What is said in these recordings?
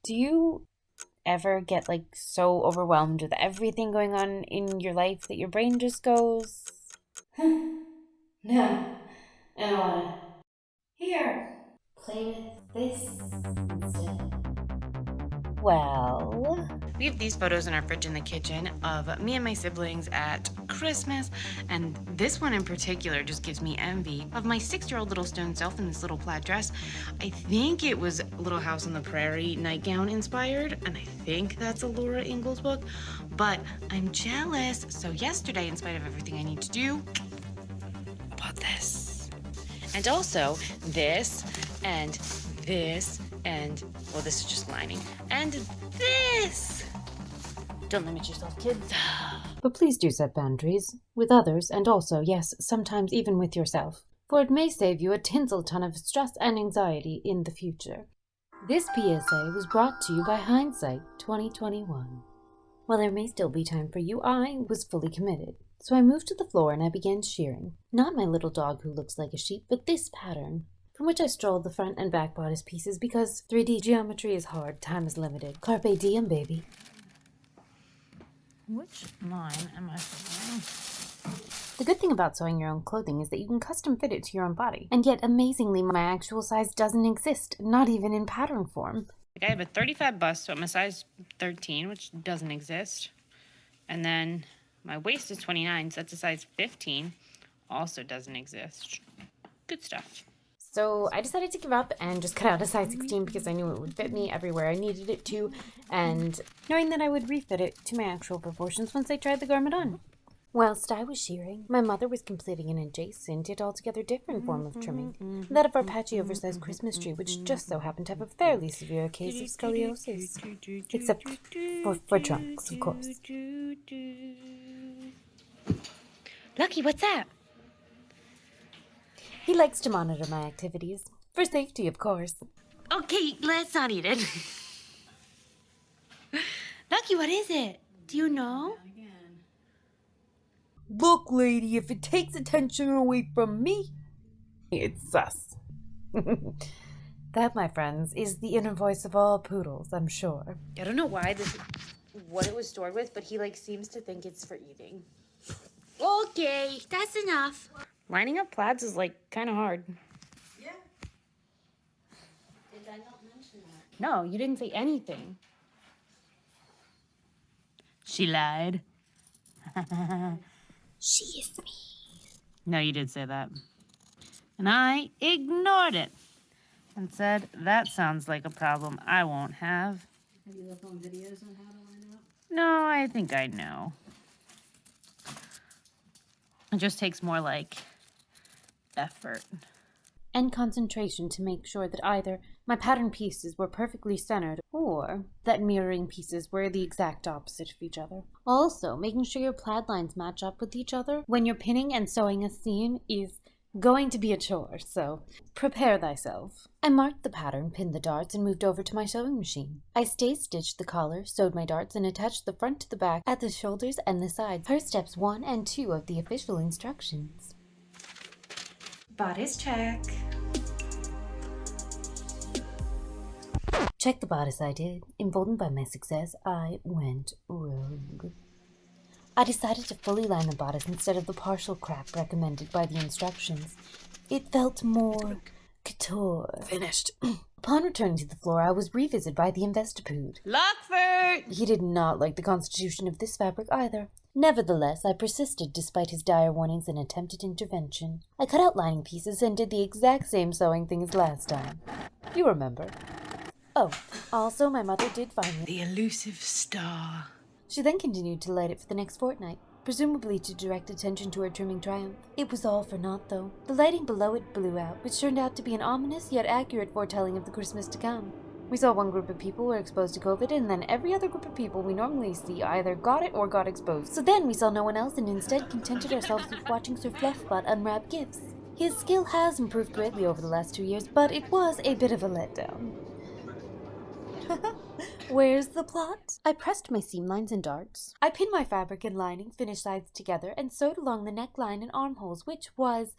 Do you ever get like so overwhelmed with everything going on in your life that your brain just goes, no, I don't wanna. Here, play with this instead. Well, we have these photos in our fridge in the kitchen of me and my siblings at Christmas, and this one in particular just gives me envy of my 6-year-old little stone self in this little plaid dress. I think it was Little House on the Prairie nightgown inspired, and I think that's a Laura Ingalls book, but I'm jealous. So yesterday, in spite of everything I need to do, I bought this. And also this, and this, and, well, this is just lining, and this. Don't limit yourself, kids. But please do set boundaries with others, and also, yes, sometimes even with yourself, for it may save you a tinsel ton of stress and anxiety in the future. This PSA was brought to you by Hindsight 2021. While there may still be time for you, I was fully committed. So I moved to the floor and I began shearing. Not my little dog who looks like a sheep, but this pattern, from which I strolled the front and back bodice pieces because 3D geometry is hard, time is limited. Carpe diem, baby. Which line am I following? The good thing about sewing your own clothing is that you can custom fit it to your own body. And yet, amazingly, my actual size doesn't exist, not even in pattern form. I have a 35 bust, so I'm a size 13, which doesn't exist. And then my waist is 29, so that's a size 15, also doesn't exist. Good stuff. So I decided to give up and just cut out a size 16 because I knew it would fit me everywhere I needed it to, and knowing that I would refit it to my actual proportions once I tried the garment on. Whilst I was shearing, my mother was completing an adjacent yet altogether different form of trimming, that of our patchy oversized Christmas tree, which just so happened to have a fairly severe case of scoliosis. Except for trunks, of course. Lucky, what's that? He likes to monitor my activities. For safety, of course. Okay, let's not eat it. Lucky, what is it? Do you know? Look, lady, if it takes attention away from me, it's sus. That, my friends, is the inner voice of all poodles, I'm sure. I don't know what it was stored with, but he, seems to think it's for eating. Okay, that's enough. Lining up plaids is, kind of hard. Yeah. Did I not mention that? No, you didn't say anything. She lied. She is me. No, you did say that. And I ignored it and said, that sounds like a problem I won't have. Have you looked on videos on how to line up? No, I think I know. It just takes more, effort and concentration to make sure that either my pattern pieces were perfectly centered or that mirroring pieces were the exact opposite of each other. Also, making sure your plaid lines match up with each other when you're pinning and sewing a seam is going to be a chore, so prepare thyself. I marked the pattern, pinned the darts, and moved over to my sewing machine. I stitched the collar, sewed my darts, and attached the front to the back at the shoulders and the sides per steps 1 and 2 of the official instructions. Bodice check. Check the bodice I did. Emboldened by my success, I went rogue. I decided to fully line the bodice instead of the partial crap recommended by the instructions. It felt more couture. Finished. Upon returning to the floor, I was revisited by the Investipood. Lockford! He did not like the constitution of this fabric either. Nevertheless, I persisted despite his dire warnings and attempted intervention. I cut out lining pieces and did the exact same sewing thing as last time. You remember. Oh, also my mother did find me The elusive star. She then continued to light it for the next fortnight, presumably to direct attention to her trimming triumph. It was all for naught, though. The lighting below it blew out, which turned out to be an ominous yet accurate foretelling of the Christmas to come. We saw one group of people were exposed to COVID, and then every other group of people we normally see either got it or got exposed. So then we saw no one else and instead contented ourselves with watching Sir Fluffbutt unwrap gifts. His skill has improved greatly over the last 2 years, but it was a bit of a letdown. Where's the plot? I pressed my seam lines and darts. I pinned my fabric and lining, finished sides together, and sewed along the neckline and armholes, which was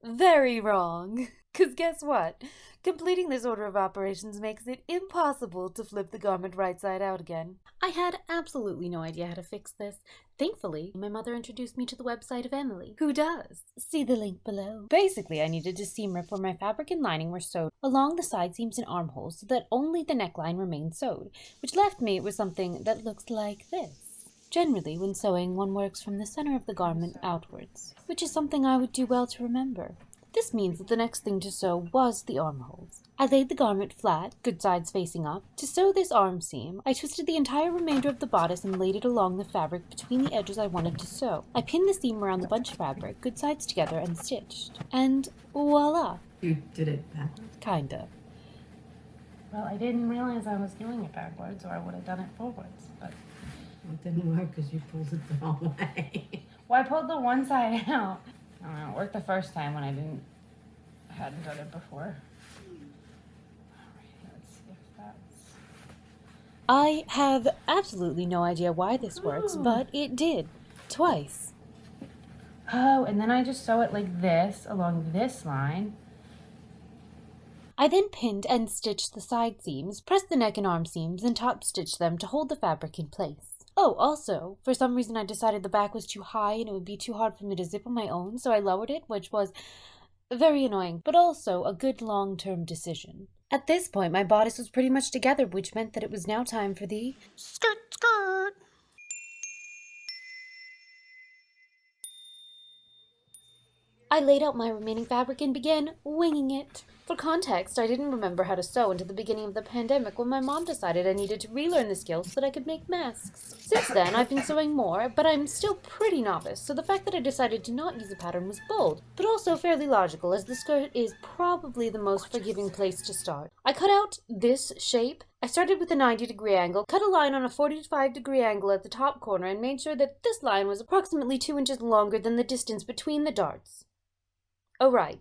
very wrong. 'Cause guess what? Completing this order of operations makes it impossible to flip the garment right side out again. I had absolutely no idea how to fix this. Thankfully, my mother introduced me to the website of Emily, who does. See the link below. Basically, I needed to seam rip where my fabric and lining were sewed along the side seams and armholes so that only the neckline remained sewed, which left me with something that looks like this. Generally, when sewing, one works from the center of the garment outwards, which is something I would do well to remember. This means that the next thing to sew was the armholes. I laid the garment flat, good sides facing up. To sew this arm seam, I twisted the entire remainder of the bodice and laid it along the fabric between the edges I wanted to sew. I pinned the seam around the bunch of fabric, good sides together, and stitched. And voila! You did it backwards? Kinda. Well, I didn't realize I was doing it backwards, or I would have done it forwards. But Well, it didn't work because you pulled it the wrong way. well, I pulled the one side out. I don't know. It worked the first time when I hadn't done it before. Alright, let's see if that's. I have absolutely no idea why this works, but it did. Twice. Oh, and then I just sew it like this along this line. I then pinned and stitched the side seams, pressed the neck and arm seams, and top stitched them to hold the fabric in place. Oh, also, for some reason I decided the back was too high and it would be too hard for me to zip on my own, so I lowered it, which was very annoying, but also a good long-term decision. At this point, my bodice was pretty much together, which meant that it was now time for the skirt. I laid out my remaining fabric and began winging it. For context, I didn't remember how to sew until the beginning of the pandemic when my mom decided I needed to relearn the skill so that I could make masks. Since then, I've been sewing more, but I'm still pretty novice, so the fact that I decided to not use a pattern was bold, but also fairly logical, as the skirt is probably the most forgiving place to start. I cut out this shape. I started with a 90-degree angle, cut a line on a 45-degree angle at the top corner, and made sure that this line was approximately 2 inches longer than the distance between the darts. Oh, right.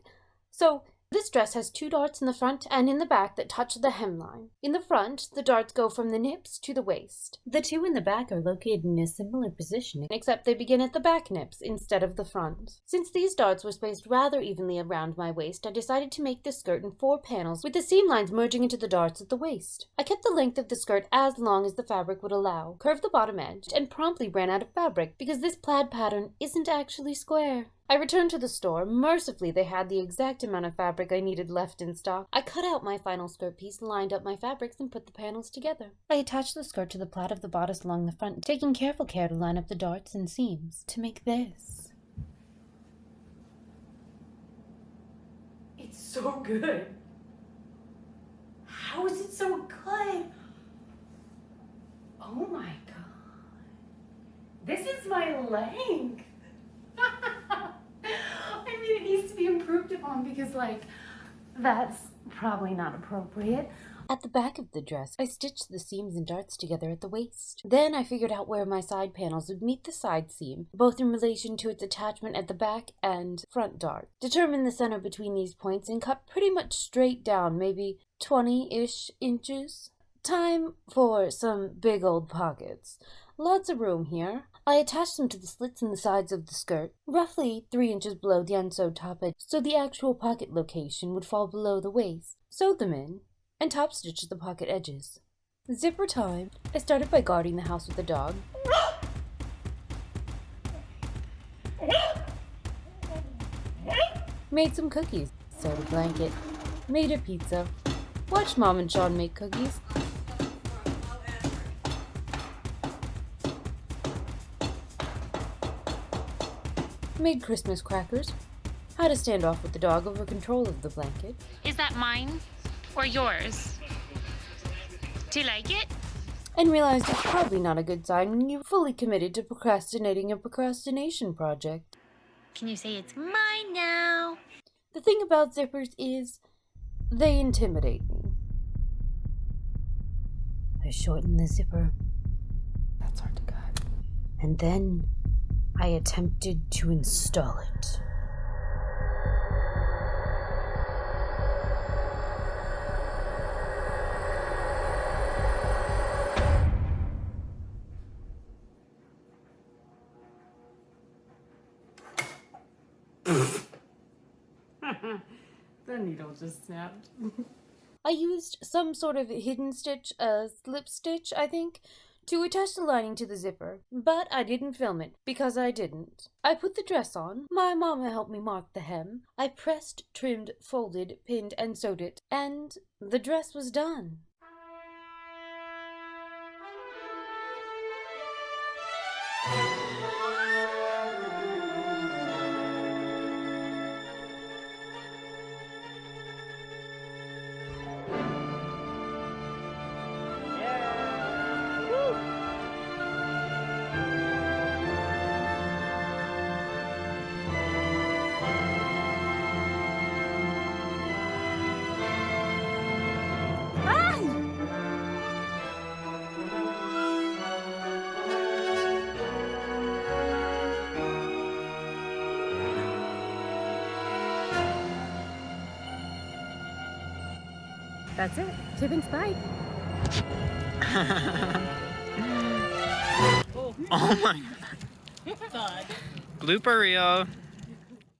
So, this dress has 2 darts in the front and in the back that touch the hemline. In the front, the darts go from the nips to the waist. The 2 in the back are located in a similar position, except they begin at the back nips instead of the front. Since these darts were spaced rather evenly around my waist, I decided to make this skirt in 4 panels, with the seam lines merging into the darts at the waist. I kept the length of the skirt as long as the fabric would allow, curved the bottom edge, and promptly ran out of fabric, because this plaid pattern isn't actually square. I returned to the store. Mercifully, they had the exact amount of fabric I needed left in stock. I cut out my final skirt piece, lined up my fabrics, and put the panels together. I attached the skirt to the plaid of the bodice along the front, taking careful care to line up the darts and seams to make this. It's so good. How is it so good? Oh my god. This is my length. I mean, it needs to be improved upon because, like, that's probably not appropriate. At the back of the dress, I stitched the seams and darts together at the waist. Then I figured out where my side panels would meet the side seam, both in relation to its attachment at the back and front dart. Determined the center between these points and cut pretty much straight down, maybe 20-ish inches. Time for some big old pockets. Lots of room here. I attached them to the slits in the sides of the skirt, roughly 3 inches below the unsewed top edge, so the actual pocket location would fall below the waist. Sewed them in, and top stitched the pocket edges. Zipper time. I started by guarding the house with the dog. Made some cookies. Sewed a blanket. Made a pizza. Watched Mom and Sean make cookies. Made Christmas crackers. Had a standoff with the dog over control of the blanket. Is that mine or yours? Do you like it? And realized it's probably not a good sign when you're fully committed to procrastinating a procrastination project. Can you say it's mine now? The thing about zippers is, they intimidate me. I shortened the zipper. That's hard to cut. And then I attempted to install it. The needle just snapped. I used some sort of hidden stitch, a slip stitch, I think, to attach the lining to the zipper, but I didn't film it because I didn't. I put the dress on, my mama helped me mark the hem, I pressed, trimmed, folded, pinned, and sewed it, and the dress was done. That's it. Tipping spike. Oh my god. Blooper reel.